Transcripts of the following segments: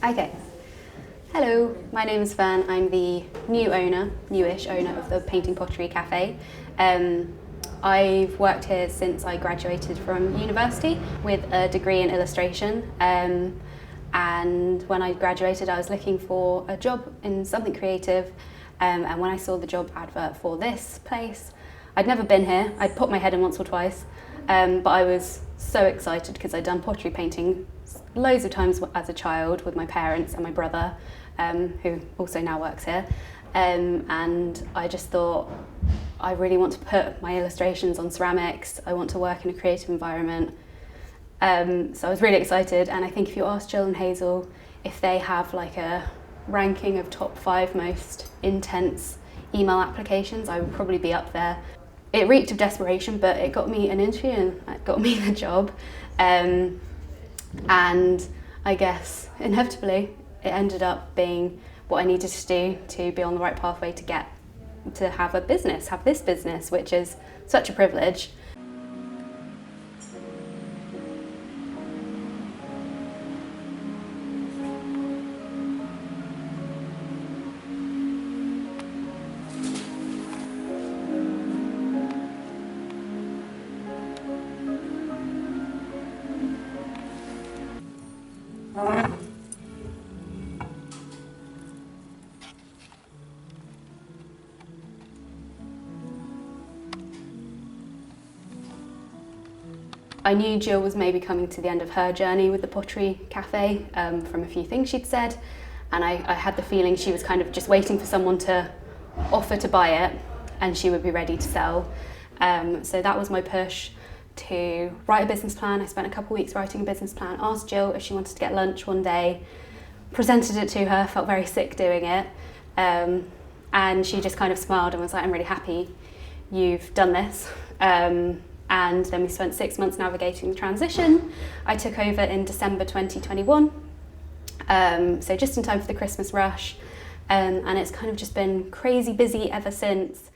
Okay. Hello, my name is Fern. I'm the newish owner of the Painting Pottery Cafe. I've worked here since I graduated from university with a degree in illustration. And when I graduated, I was looking for a job in something creative. And when I saw the job advert for this place, I'd never been here. I'd popped my head in once or twice, but I was so excited because I'd done pottery painting loads of times as a child with my parents and my brother, who also now works here. And I just thought, I really want to put my illustrations on ceramics. I want to work in a creative environment. So I was really excited, and I think if you ask Gill and Hazel if they have like a ranking of top 5 most intense email applications, I would probably be up there. It reeked of desperation, but it got me an interview and it got me the job. And I guess inevitably it ended up being what I needed to do to be on the right pathway to have this business, which is such a privilege. I knew Gill was maybe coming to the end of her journey with the Pottery Cafe from a few things she'd said, and I had the feeling she was kind of just waiting for someone to offer to buy it and she would be ready to sell. So that was my push to write a business plan. I spent a couple of weeks writing a business plan, asked Gill if she wanted to get lunch one day, presented it to her, felt very sick doing it, and she just kind of smiled and was like, I'm really happy you've done this. And then we spent 6 months navigating the transition. I took over in December 2021, so just in time for the Christmas rush, and it's kind of just been crazy busy ever since.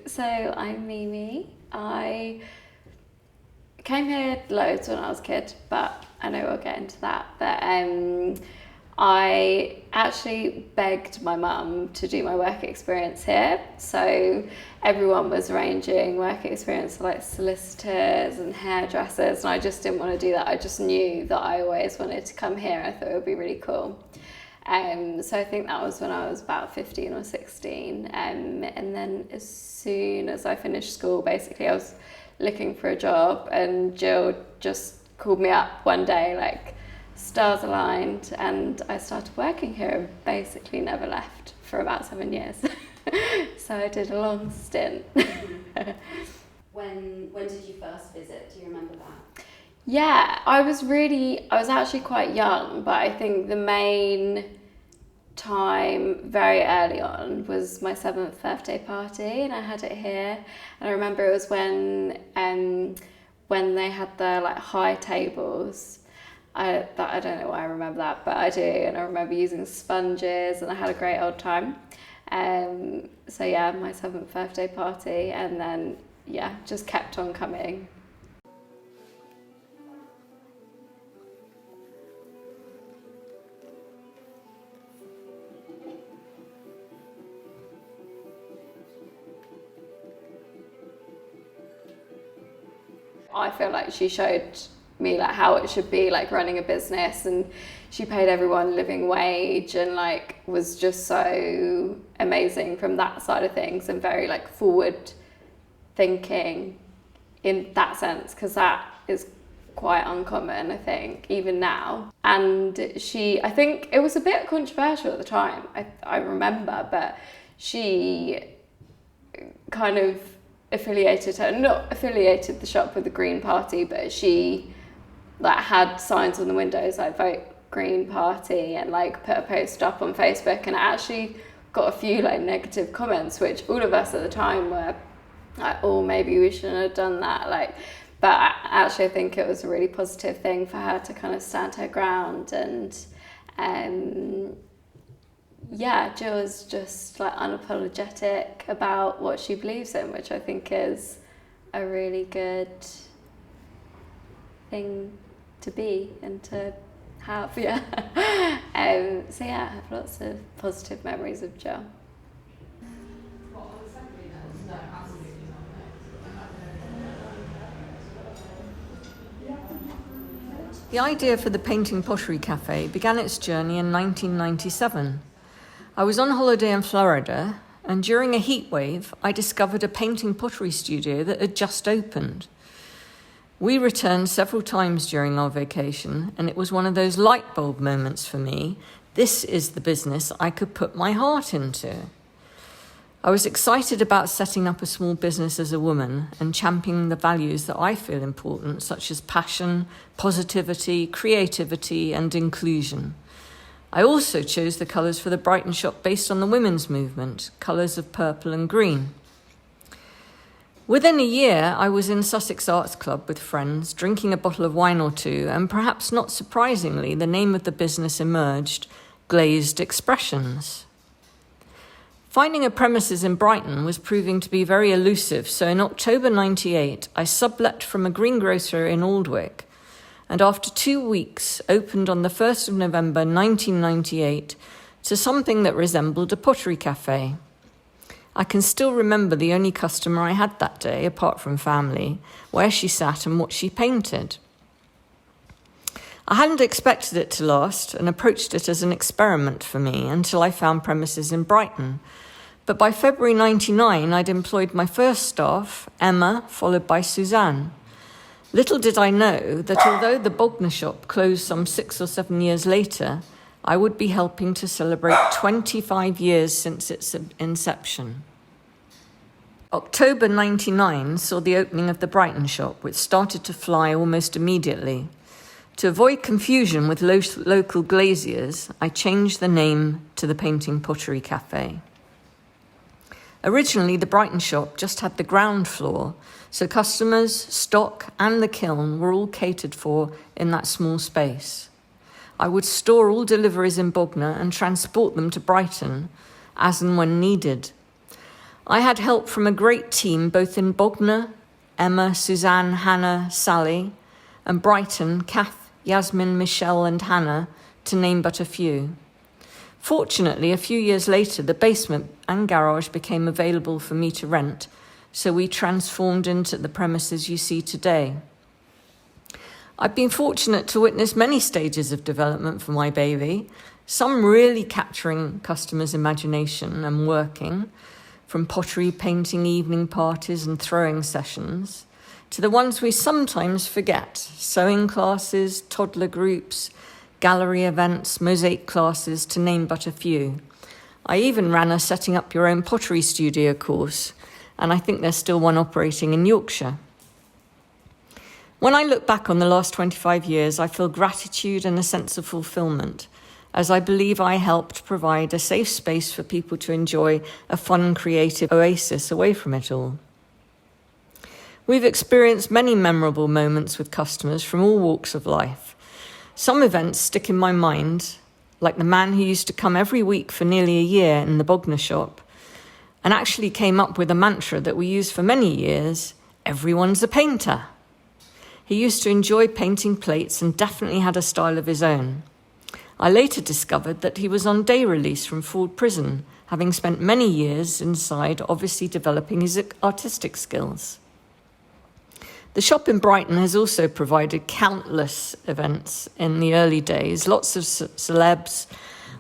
So I'm Mimi. I came here loads when I was a kid, but I know we'll get into that. But I actually begged my mum to do my work experience here. So everyone was arranging work experience for like solicitors and hairdressers, and I just didn't want to do that. I just knew that I always wanted to come here. I thought it would be really cool. So I think that was when I was about 15 or 16. And then as soon as I finished school, basically I was looking for a job, and Gill just called me up one day, like stars aligned, and I started working here and basically never left for about 7 years. So I did a long stint. When did you first visit? Do you remember that? Yeah, I was actually quite young, but I think the main time very early on was my 7th birthday party, and I had it here. And I remember it was when they had the like high tables. I don't know why I remember that, but I do, and I remember using sponges, and I had a great old time. So yeah, my 7th birthday party, and then yeah, just kept on coming. I feel like she showed me like how it should be like running a business, and she paid everyone living wage and like was just so amazing from that side of things, and very like forward thinking in that sense, because that is quite uncommon, I think, even now. And I think it was a bit controversial at the time, I remember, but she kind of not affiliated the shop with the Green Party, but she like had signs on the windows like vote Green Party, and like put a post up on Facebook, and it actually got a few like negative comments, which all of us at the time were like, oh, maybe we shouldn't have done that, like, but actually I think it was a really positive thing for her to kind of stand her ground and yeah, Gill is just like unapologetic about what she believes in, which I think is a really good thing to be and to have, yeah. So yeah, I have lots of positive memories of Gill. The idea for the Painting Pottery Cafe began its journey in 1997. I was on holiday in Florida, and during a heat wave, I discovered a painting pottery studio that had just opened. We returned several times during our vacation, and it was one of those light bulb moments for me. This is the business I could put my heart into. I was excited about setting up a small business as a woman and championing the values that I feel important, such as passion, positivity, creativity, and inclusion. I also chose the colours for the Brighton shop based on the women's movement, colours of purple and green. Within a year, I was in Sussex Arts Club with friends, drinking a bottle of wine or two, and perhaps not surprisingly, the name of the business emerged, Glazed Expressions. Finding a premises in Brighton was proving to be very elusive, so in October 98, I sublet from a greengrocer in Aldwick, and after 2 weeks opened on the 1st of November 1998 to something that resembled a pottery cafe. I can still remember the only customer I had that day, apart from family, where she sat and what she painted. I hadn't expected it to last and approached it as an experiment for me until I found premises in Brighton. But by February 99, I'd employed my first staff, Emma, followed by Suzanne. Little did I know that although the Bognor shop closed some 6 or 7 years later, I would be helping to celebrate 25 years since its inception. October 99 saw the opening of the Brighton shop, which started to fly almost immediately. To avoid confusion with local glaziers, I changed the name to the Painting Pottery Cafe. Originally, the Brighton shop just had the ground floor, so customers, stock, and the kiln were all catered for in that small space. I would store all deliveries in Bognor and transport them to Brighton, as and when needed. I had help from a great team both in Bognor, Emma, Suzanne, Hannah, Sally, and Brighton, Kath, Yasmin, Michelle, and Hannah, to name but a few. Fortunately, a few years later, the basement and garage became available for me to rent, so we transformed into the premises you see today. I've been fortunate to witness many stages of development for my baby, some really capturing customers' imagination and working, from pottery, painting, evening parties and throwing sessions, to the ones we sometimes forget, sewing classes, toddler groups, gallery events, mosaic classes, to name but a few. I even ran a setting up your own pottery studio course, and I think there's still one operating in Yorkshire. When I look back on the last 25 years, I feel gratitude and a sense of fulfillment, as I believe I helped provide a safe space for people to enjoy a fun, creative oasis away from it all. We've experienced many memorable moments with customers from all walks of life. Some events stick in my mind, like the man who used to come every week for nearly a year in the Bognor shop, and actually came up with a mantra that we used for many years: everyone's a painter. He used to enjoy painting plates and definitely had a style of his own. I later discovered that he was on day release from Ford Prison, having spent many years inside, obviously developing his artistic skills. The shop in Brighton has also provided countless events in the early days, lots of celebs.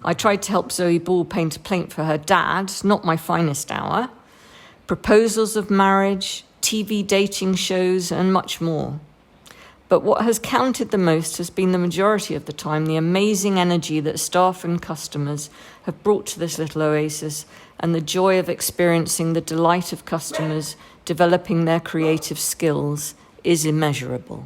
I tried to help Zoe Ball paint a plate for her dad, not my finest hour, proposals of marriage, TV dating shows, and much more. But what has counted the most has been the majority of the time the amazing energy that staff and customers have brought to this little oasis, and the joy of experiencing the delight of customers developing their creative skills is immeasurable.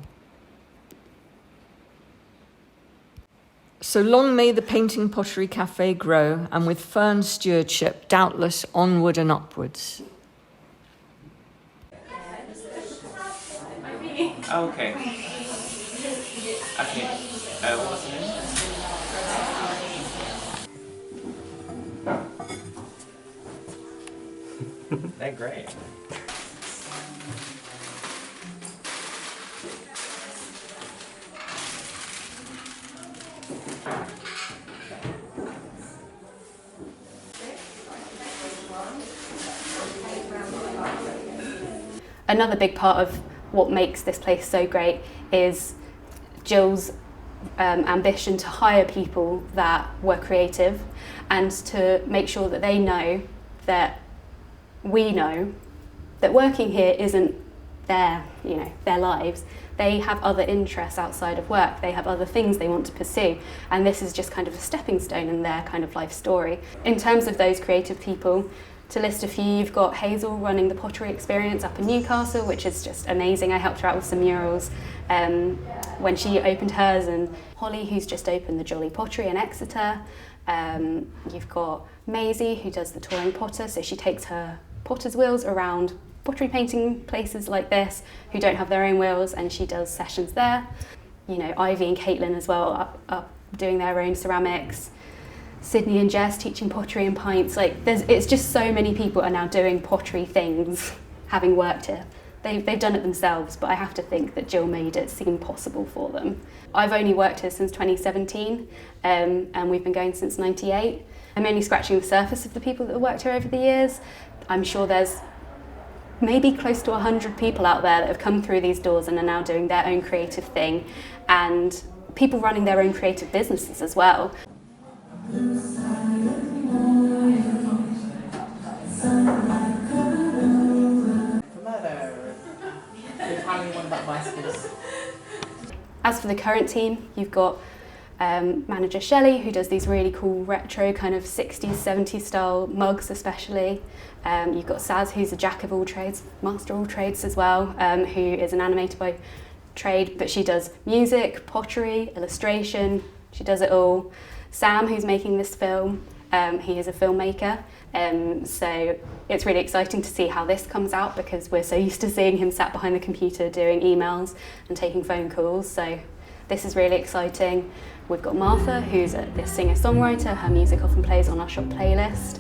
So long may the Painting Pottery Cafe grow, and with Fern's stewardship, doubtless onward and upwards. Okay. Okay. What was the name? great. Another big part of what makes this place so great is Gill's ambition to hire people that were creative and to make sure that they know that we know that working here isn't their lives. They have other interests outside of work. They have other things they want to pursue, and this is just kind of a stepping stone in their kind of life story. In terms of those creative people, to list a few, you've got Hazel running the Pottery Experience up in Newcastle, which is just amazing. I helped her out with some murals when she opened hers, and Holly, who's just opened the Jolly Pottery in Exeter. You've got Maisie, who does the touring potter, so she takes her potter's wheels around pottery painting places like this who don't have their own wheels, and she does sessions there. You know, Ivy and Caitlin as well up doing their own ceramics. Sydney and Jess teaching pottery and pints. It's just so many people are now doing pottery things, having worked here. They've done it themselves, but I have to think that Gill made it seem possible for them. I've only worked here since 2017, and we've been going since '98. I'm only scratching the surface of the people that have worked here over the years. I'm sure there's maybe close to 100 people out there that have come through these doors and are now doing their own creative thing, and people running their own creative businesses as well. As for the current team, you've got manager Shelley, who does these really cool retro kind of 60s, 70s style mugs especially. You've got Saz, who's a jack of all trades, master of all trades as well, who is an animator by trade, but she does music, pottery, illustration, she does it all. Sam, who's making this film, he is a filmmaker, so it's really exciting to see how this comes out, because we're so used to seeing him sat behind the computer doing emails and taking phone calls, so this is really exciting. We've got Martha, who's this singer-songwriter. Her music often plays on our shop playlist.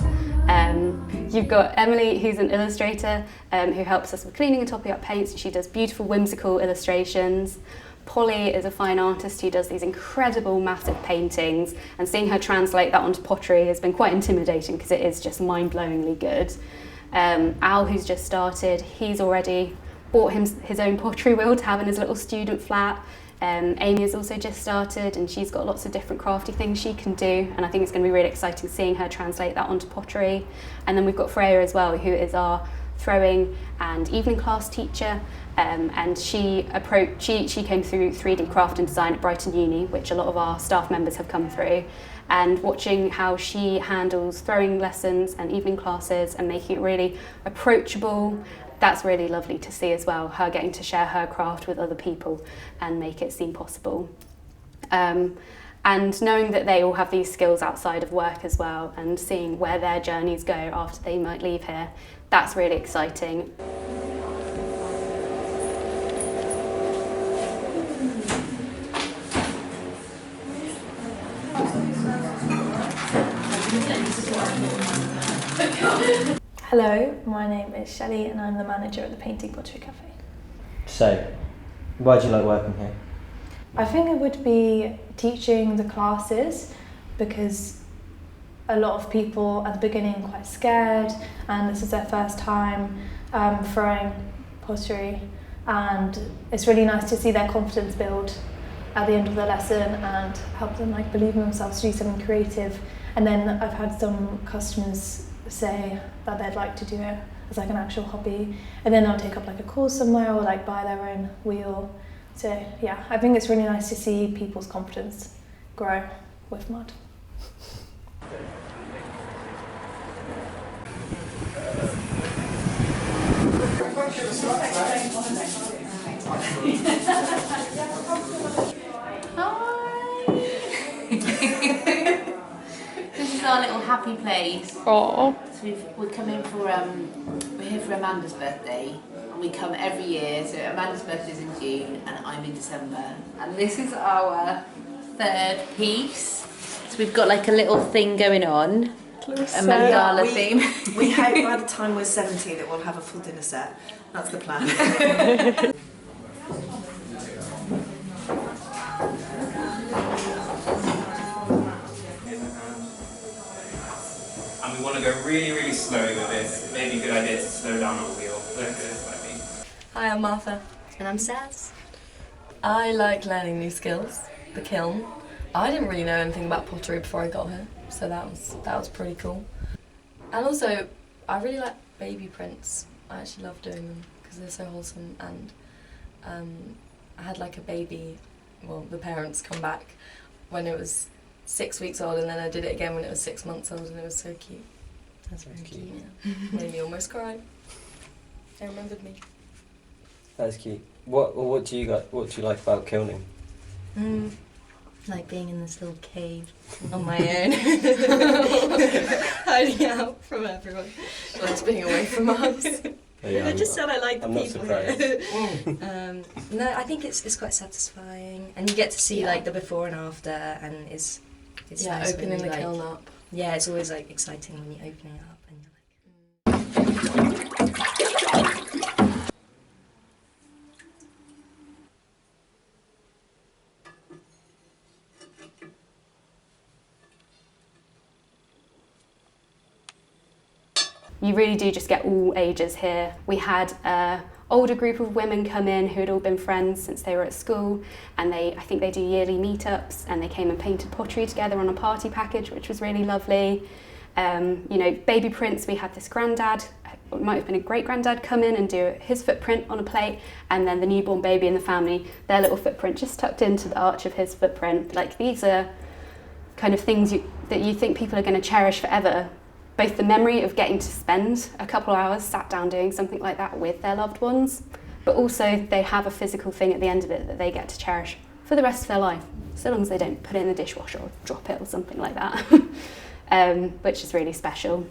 You've got Emily, who's an illustrator, who helps us with cleaning and topping up paints. She does beautiful, whimsical illustrations. Polly is a fine artist who does these incredible, massive paintings, and seeing her translate that onto pottery has been quite intimidating because it is just mind-blowingly good. Al, who's just started, he's already bought his own pottery wheel to have in his little student flat. Amy has also just started, and she's got lots of different crafty things she can do, and I think it's going to be really exciting seeing her translate that onto pottery. And then we've got Freya as well, who is our throwing and evening class teacher, and she came through 3D craft and design at Brighton Uni, which a lot of our staff members have come through, and watching how she handles throwing lessons and evening classes and making it really approachable, that's really lovely to see as well, her getting to share her craft with other people and make it seem possible. And knowing that they all have these skills outside of work as well, and seeing where their journeys go after they might leave here, that's really exciting. Hello, my name is Shelley and I'm the manager at the Painting Pottery Cafe. So, why do you like working here? I think it would be teaching the classes, because a lot of people at the beginning are quite scared and this is their first time throwing pottery, and it's really nice to see their confidence build at the end of the lesson and help them believe in themselves to do something creative. And then I've had some customers say that they'd like to do it as an actual hobby, and then they'll take up a course somewhere or buy their own wheel. So yeah, I think it's really nice to see people's confidence grow with mud. This is our little happy place. Oh. So we're coming for we're here for Amanda's birthday, and we come every year. So Amanda's birthday is in June, and I'm in December. And this is our third piece. So we've got a little thing going on. mandala theme. We hope by the time we're 70 that we'll have a full dinner set. That's the plan. And we want to go really, really slowly with this. It may be a good idea to slow down our wheel. Look at this slightly. Hi, I'm Martha. And I'm Saz. I like learning new skills. The kiln. I didn't really know anything about pottery before I got here, so that was pretty cool. And also, I really like baby prints. I actually love doing them because they're so wholesome. And I had like a baby. Well, the parents come back when it was 6 weeks old, and then I did it again when it was 6 months old, and it was so cute. That's very cute. Yeah. Made me almost cry. They remembered me. That's cute. What do you like about kilning? Like being in this little cave on my own. Hiding out from everyone. Just being away from us. Yeah, I just said I like the I'm not people surprised. here. No, I think it's quite satisfying, and you get to see like the before and after, and it's nice opening when the you, like, kiln up. Yeah, it's always like exciting when you open it up and you're like. You really do just get all ages here. We had an older group of women come in who had all been friends since they were at school, and I think they do yearly meetups, and they came and painted pottery together on a party package, which was really lovely. Baby prints, we had this granddad, it might have been a great granddad, come in and do his footprint on a plate, and then the newborn baby in the family, their little footprint just tucked into the arch of his footprint. Like, these are kind of things that you think people are going to cherish forever. Both the memory of getting to spend a couple of hours sat down doing something like that with their loved ones, but also they have a physical thing at the end of it that they get to cherish for the rest of their life, so long as they don't put it in the dishwasher or drop it or something like that, which is really special.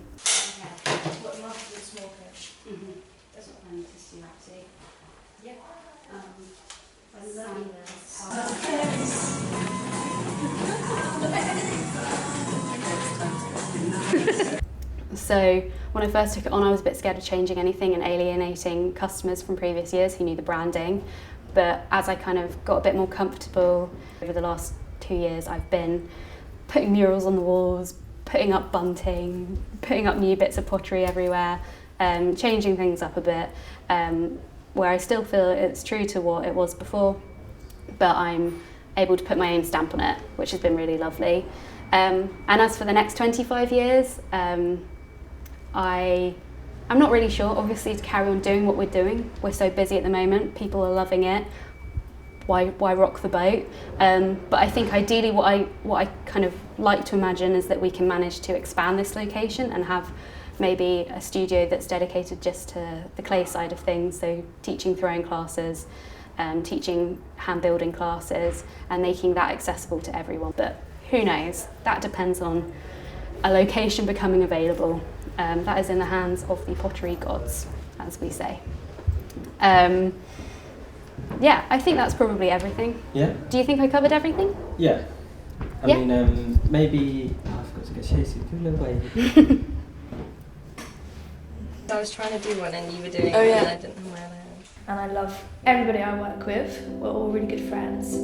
So when I first took it on, I was a bit scared of changing anything and alienating customers from previous years who knew the branding. But as I kind of got a bit more comfortable over the last 2 years, I've been putting murals on the walls, putting up bunting, putting up new bits of pottery everywhere, changing things up a bit, where I still feel it's true to what it was before, but I'm able to put my own stamp on it, which has been really lovely. And as for the next 25 years, I'm not really sure, obviously, to carry on doing what we're doing. We're so busy at the moment, people are loving it. Why rock the boat? But I think ideally what I kind of like to imagine is that we can manage to expand this location and have maybe a studio that's dedicated just to the clay side of things, so teaching throwing classes, teaching hand building classes, and making that accessible to everyone. But who knows? That depends on a location becoming available. That is in the hands of the pottery gods, as we say. Yeah, I think that's probably everything. Yeah? Do you think I covered everything? Yeah. I Yeah. mean, maybe... Oh, I forgot to get chased. Give it away. I was trying to do one and you were doing Oh, it yeah. and I didn't know where I am. And I love everybody I work with. We're all really good friends.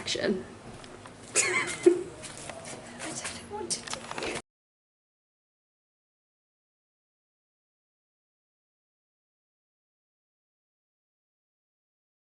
section.